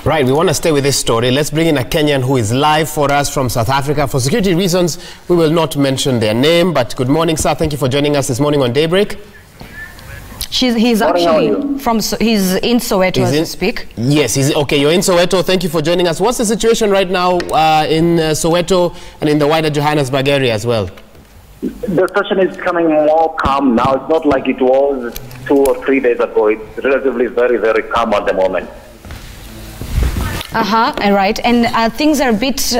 Right, we want to stay with this story. Let's bring in a Kenyan who is live for us from South Africa. For security reasons, we will not mention their name, but good morning, sir. Thank you for joining us this morning on Daybreak. He's actually from, he's in Soweto as we speak. Yes, okay, you're in Soweto. Thank you for joining us. What's the situation right now in Soweto and in the wider Johannesburg area as well? The situation is becoming more calm now. It's not like it was 2 or 3 days ago. It's relatively very, very calm at the moment. All right. And things are a bit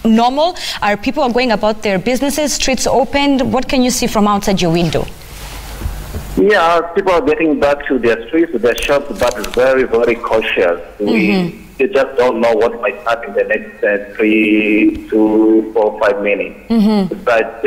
normal? Are people going about their businesses, streets opened? What can you see from outside your window? Yeah, people are getting back to their streets, to their shops, but very, very cautious. We just don't know what might happen in the next 3 to 4, 5 minutes. But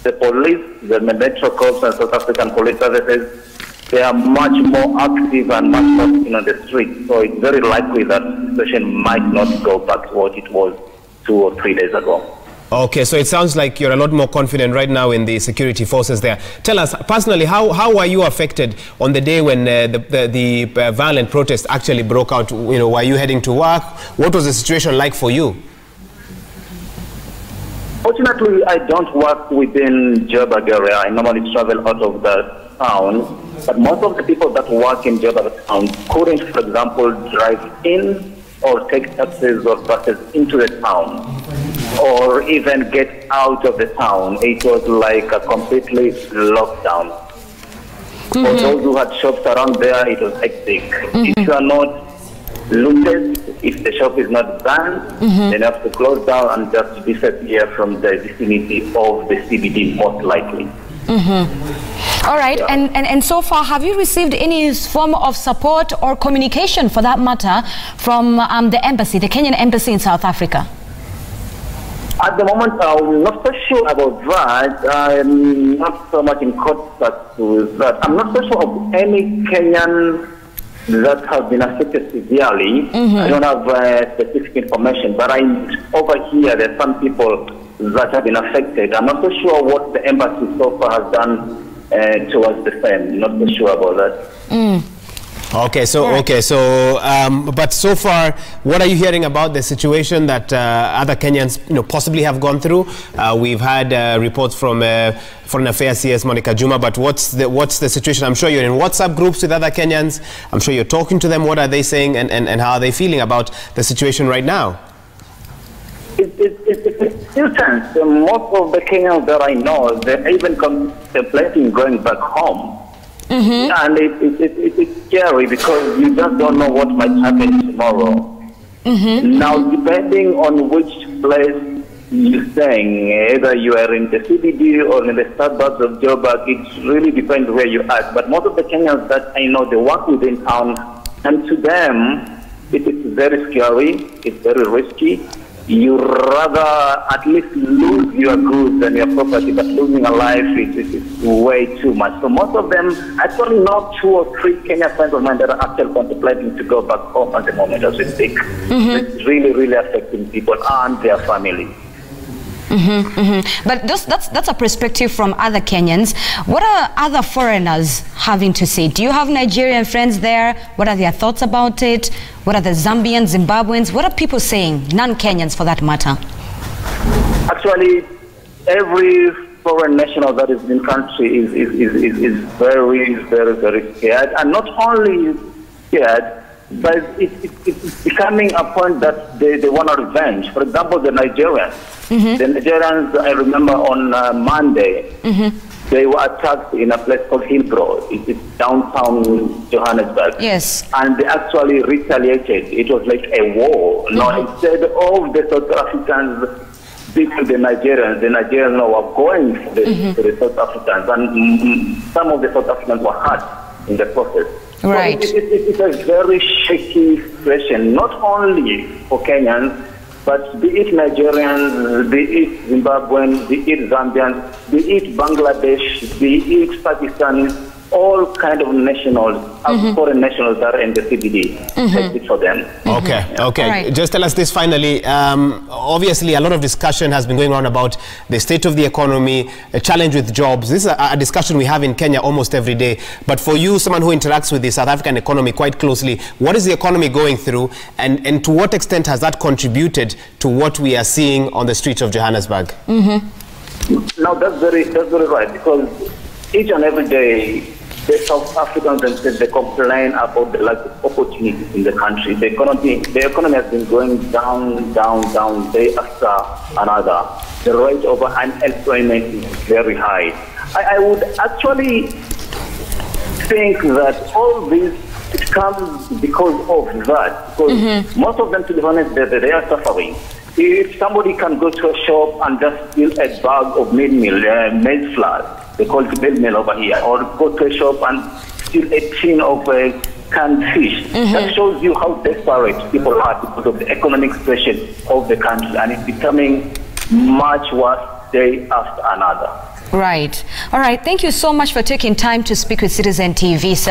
the police, the Metro Corps and South African Police Services, they are much more active and much more on the street. So it's very likely that the situation might not go back to what it was 2 or 3 days ago. Okay, so it sounds like you're a lot more confident right now in the security forces there. Tell us, personally, how were you affected on the day when the violent protest actually broke out? You know, were you heading to work? What was the situation like for you? Fortunately, I don't work within Joburg area. I normally travel out of the town. But most of the people that work in Joburg town couldn't, for example, drive in or take taxis or buses into the town, or even get out of the town. It was like a completely lockdown. For those who had shops around there, it was hectic. If you are not looted, if the shop is not banned, then you have to close down and just disappear from the vicinity of the CBD, most likely. All right, yeah. And so far, have you received any form of support or communication, for that matter, from the embassy, the Kenyan embassy in South Africa? At the moment, I'm not so sure about that. I'm not so much in contact with that. I'm not so sure of any Kenyan that have been affected severely. I don't have specific information, but over here, there's some people that have been affected. I'm not so sure what the embassy so far has done towards the same. Not so sure about that. Okay, but so far, what are you hearing about the situation that other Kenyans, possibly have gone through? We've had reports from Foreign Affairs CS Monica Juma, but what's the situation? I'm sure you're in WhatsApp groups with other Kenyans. I'm sure you're talking to them. What are they saying, and how are they feeling about the situation right now? It's still tense. Most of the Kenyans that I know, they're even contemplating going back home. And it's scary because you just don't know what might happen tomorrow. Now, depending on which place you're staying, either you are in the CBD or in the suburbs of Joburg, it really depends where you are. But most of the Kenyans that I know, they work within town, and to them, it is very scary, it's very risky. You rather at least lose your goods and your property, but losing a life is way too much. So most of them, actually not 2 or 3 Kenyan friends of mine that are actually contemplating to go back home at the moment as we speak. It's really, really affecting people and their families. But that's a perspective from other Kenyans. What are other foreigners having to say? Do you have Nigerian friends there? What are their thoughts about it? What are the Zambians, Zimbabweans? What are people saying? Non-Kenyans, for that matter. Actually, every foreign national that is in country is very, very, very scared, and not only scared, but it's becoming a point that they want a revenge. For example, the Nigerians. The Nigerians, I remember on Monday, they were attacked in a place called Hillbrow. It's downtown Johannesburg. Yes. And they actually retaliated. It was like a war. Now, instead of the South Africans beating the Nigerians were going for the South Africans. And some of the South Africans were hurt in the process. Right. So it's a very shaky situation, not only for Kenyans, but be it Nigerians, be it Zimbabweans, be it Zambians, be it Bangladesh, be it Pakistanis, all kind of nationals, foreign nationals that are in the CBD. Take it for them. Okay, okay. Right. Just tell us this finally. Obviously, a lot of discussion has been going on about the state of the economy, a challenge with jobs. This is a discussion we have in Kenya almost every day. But for you, someone who interacts with the South African economy quite closely, what is the economy going through, and to what extent has that contributed to what we are seeing on the streets of Johannesburg? Now, that's very right, because each and every day, the South Africans themselves, they complain about the lack of opportunities in the country. The economy has been going down, day after another. The rate of unemployment is very high. I would actually think that all this, it comes because of that. Because most of them, to be honest, they are suffering. If somebody can go to a shop and just steal a bag of maize flour, they call it maize meal over here, or go to a shop and steal a tin of canned fish. That shows you how desperate people are because of the economic situation of the country, and it's becoming much worse day after another. Right. All right. Thank you so much for taking time to speak with Citizen TV, sir.